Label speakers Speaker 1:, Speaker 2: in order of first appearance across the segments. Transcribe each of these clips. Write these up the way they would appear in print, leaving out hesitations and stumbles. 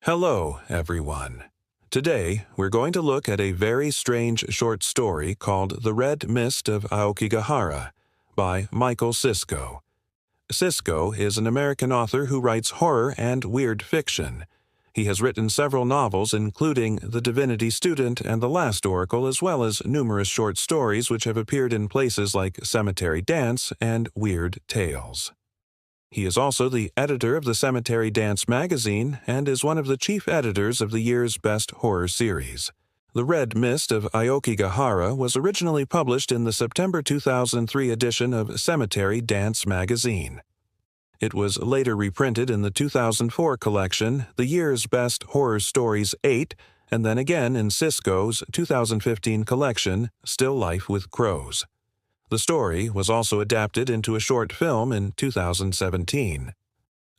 Speaker 1: Hello, everyone. Today, we're going to look at a very strange short story called The Red Mist of Aokigahara by Michael Sisko. Sisko is an American author who writes horror and weird fiction. He has written several novels including The Divinity Student and The Last Oracle, as well as numerous short stories which have appeared in places like Cemetery Dance and Weird Tales. He is also the editor of the Cemetery Dance magazine and is one of the chief editors of the year's best horror series. The Red Mist of Aokigahara was originally published in the September 2003 edition of Cemetery Dance magazine. It was later reprinted in the 2004 collection, The Year's Best Horror Stories 8, and then again in Sisko's 2015 collection, Still Life with Crows. The story was also adapted into a short film in 2017.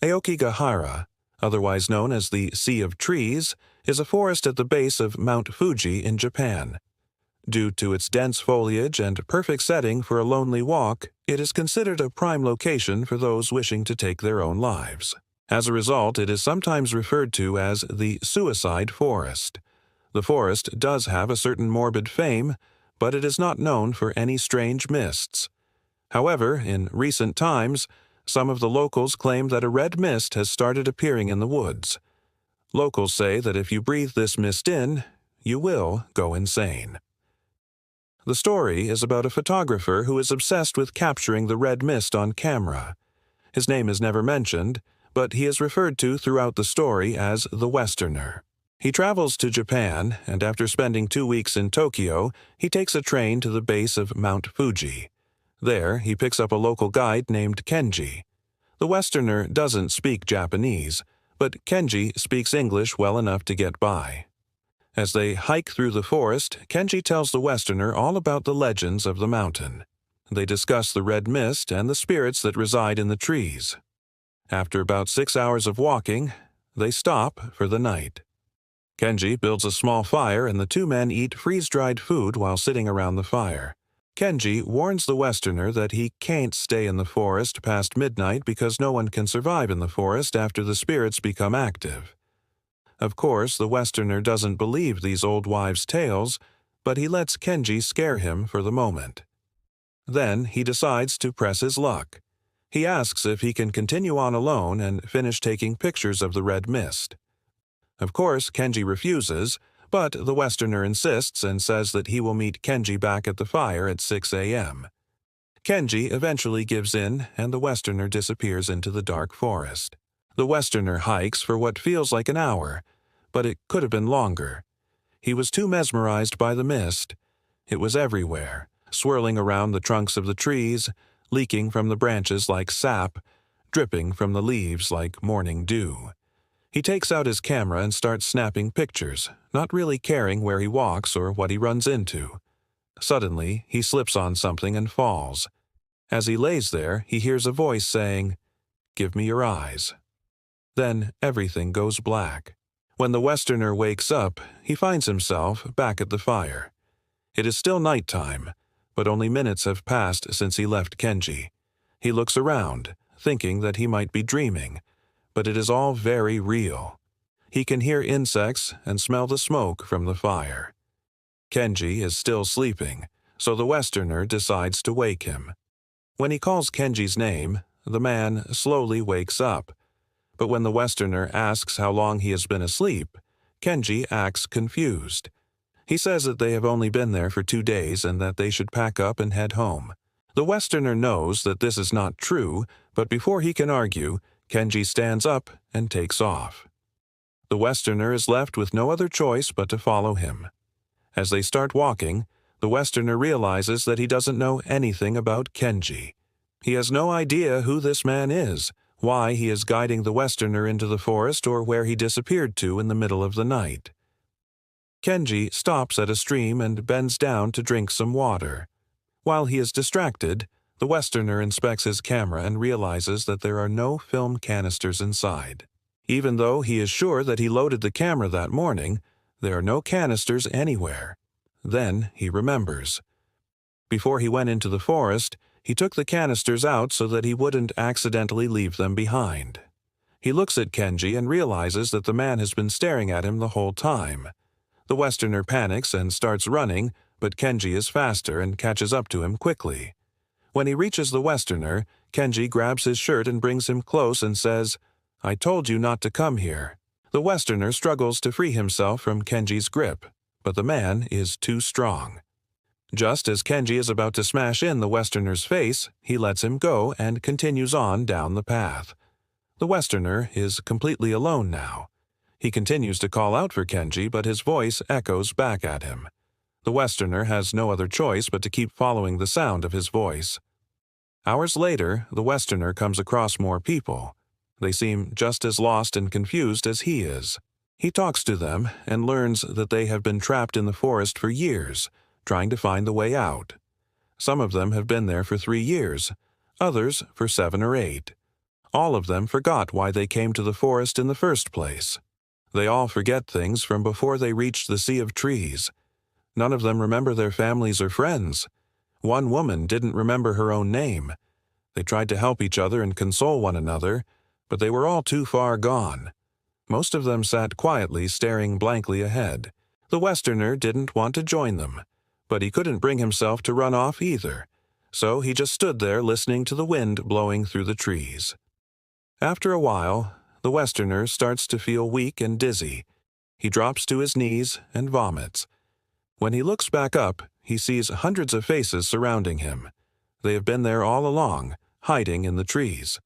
Speaker 1: Aokigahara, otherwise known as the Sea of Trees, is a forest at the base of Mount Fuji in Japan. Due to its dense foliage and perfect setting for a lonely walk, it is considered a prime location for those wishing to take their own lives. As a result, it is sometimes referred to as the Suicide Forest. The forest does have a certain morbid fame, but it is not known for any strange mists. However, in recent times, some of the locals claim that a red mist has started appearing in the woods. Locals say that if you breathe this mist in, you will go insane. The story is about a photographer who is obsessed with capturing the red mist on camera. His name is never mentioned, but he is referred to throughout the story as the Westerner. He travels to Japan, and after spending 2 weeks in Tokyo, he takes a train to the base of Mount Fuji. There, he picks up a local guide named Kenji. The Westerner doesn't speak Japanese, but Kenji speaks English well enough to get by. As they hike through the forest, Kenji tells the Westerner all about the legends of the mountain. They discuss the red mist and the spirits that reside in the trees. After about 6 hours of walking, they stop for the night. Kenji builds a small fire and the two men eat freeze-dried food while sitting around the fire. Kenji warns the Westerner that he can't stay in the forest past midnight because no one can survive in the forest after the spirits become active. Of course, the Westerner doesn't believe these old wives' tales, but he lets Kenji scare him for the moment. Then he decides to press his luck. He asks if he can continue on alone and finish taking pictures of the red mist. Of course, Kenji refuses, but the Westerner insists and says that he will meet Kenji back at the fire at 6 a.m. Kenji eventually gives in, and the Westerner disappears into the dark forest. The Westerner hikes for what feels like an hour, but it could have been longer. He was too mesmerized by the mist. It was everywhere, swirling around the trunks of the trees, leaking from the branches like sap, dripping from the leaves like morning dew. He takes out his camera and starts snapping pictures, not really caring where he walks or what he runs into. Suddenly, he slips on something and falls. As he lays there, he hears a voice saying, "Give me your eyes." Then everything goes black. When the Westerner wakes up, he finds himself back at the fire. It is still nighttime, but only minutes have passed since he left Kenji. He looks around, thinking that he might be dreaming, but it is all very real. He can hear insects and smell the smoke from the fire. Kenji is still sleeping, so the Westerner decides to wake him. When he calls Kenji's name, the man slowly wakes up. But when the Westerner asks how long he has been asleep, Kenji acts confused. He says that they have only been there for 2 days and that they should pack up and head home. The Westerner knows that this is not true, but before he can argue, Kenji stands up and takes off. The Westerner is left with no other choice but to follow him. As they start walking, the Westerner realizes that he doesn't know anything about Kenji. He has no idea who this man is, why he is guiding the Westerner into the forest, or where he disappeared to in the middle of the night. Kenji stops at a stream and bends down to drink some water. While he is distracted, the Westerner inspects his camera and realizes that there are no film canisters inside. Even though he is sure that he loaded the camera that morning, there are no canisters anywhere. Then he remembers. Before he went into the forest, he took the canisters out so that he wouldn't accidentally leave them behind. He looks at Kenji and realizes that the man has been staring at him the whole time. The Westerner panics and starts running, but Kenji is faster and catches up to him quickly. When he reaches the Westerner, Kenji grabs his shirt and brings him close and says, "I told you not to come here." The Westerner struggles to free himself from Kenji's grip, but the man is too strong. Just as Kenji is about to smash in the Westerner's face, he lets him go and continues on down the path. The Westerner is completely alone now. He continues to call out for Kenji, but his voice echoes back at him. The Westerner has no other choice but to keep following the sound of his voice. Hours later, the Westerner comes across more people. They seem just as lost and confused as he is. He talks to them and learns that they have been trapped in the forest for years, trying to find the way out. Some of them have been there for 3 years, others for 7 or 8. All of them forgot why they came to the forest in the first place. They all forget things from before they reached the sea of trees. None of them remember their families or friends. One woman didn't remember her own name. They tried to help each other and console one another, but they were all too far gone. Most of them sat quietly staring blankly ahead. The Westerner didn't want to join them, but he couldn't bring himself to run off either, so he just stood there listening to the wind blowing through the trees. After a while, the Westerner starts to feel weak and dizzy. He drops to his knees and vomits. When he looks back up, he sees hundreds of faces surrounding him. They have been there all along, hiding in the trees.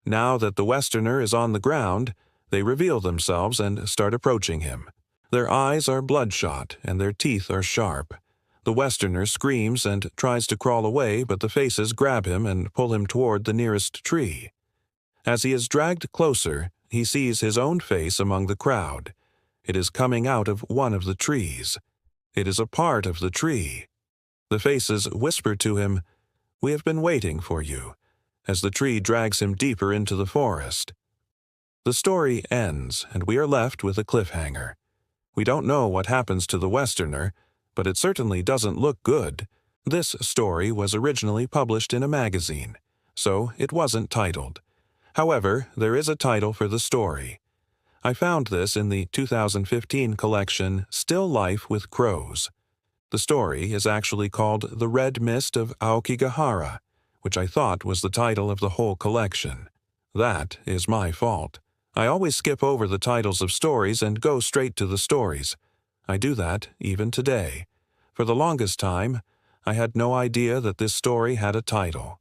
Speaker 1: Now that the Westerner is on the ground, they reveal themselves and start approaching him. Their eyes are bloodshot and their teeth are sharp. The Westerner screams and tries to crawl away, but the faces grab him and pull him toward the nearest tree. As he is dragged closer, he sees his own face among the crowd. It is coming out of one of the trees. It is a part of the tree. The faces whisper to him, "We have been waiting for you," as the tree drags him deeper into the forest. The story ends, and we are left with a cliffhanger. We don't know what happens to the Westerner, but it certainly doesn't look good. This story was originally published in a magazine, so it wasn't titled. However, there is a title for the story. I found this in the 2015 collection Still Life with Crows. The story is actually called The Red Mist of Aokigahara, which I thought was the title of the whole collection. That is my fault. I always skip over the titles of stories and go straight to the stories. I do that even today. For the longest time, I had no idea that this story had a title.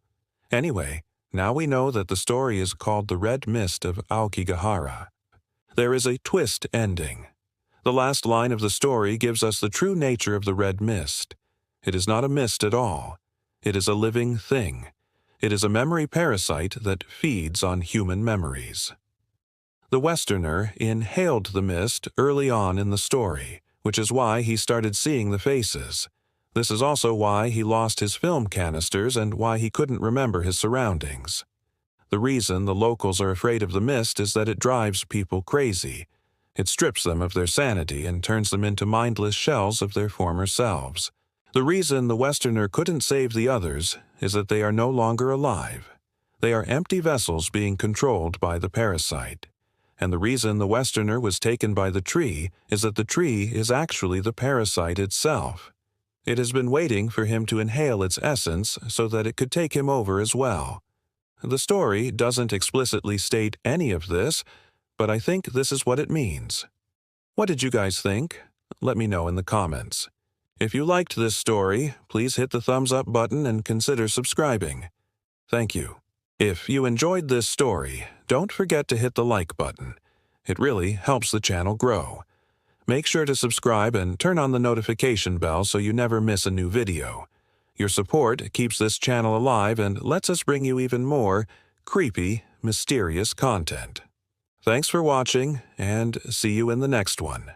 Speaker 1: Anyway, now we know that the story is called The Red Mist of Aokigahara. There is a twist ending. The last line of the story gives us the true nature of the red mist. It is not a mist at all. It is a living thing. It is a memory parasite that feeds on human memories. The Westerner inhaled the mist early on in the story, which is why he started seeing the faces. This is also why he lost his film canisters and why he couldn't remember his surroundings. The reason the locals are afraid of the mist is that it drives people crazy. It strips them of their sanity and turns them into mindless shells of their former selves. The reason the Westerner couldn't save the others is that they are no longer alive. They are empty vessels being controlled by the parasite. And the reason the Westerner was taken by the tree is that the tree is actually the parasite itself. It has been waiting for him to inhale its essence so that it could take him over as well. The story doesn't explicitly state any of this, but I think this is what it means. What did you guys think? Let me know in the comments. If you liked this story, please hit the thumbs up button and consider subscribing. Thank you. If you enjoyed this story, don't forget to hit the like button. It really helps the channel grow. Make sure to subscribe and turn on the notification bell so you never miss a new video. Your support keeps this channel alive and lets us bring you even more creepy, mysterious content. Thanks for watching, and see you in the next one.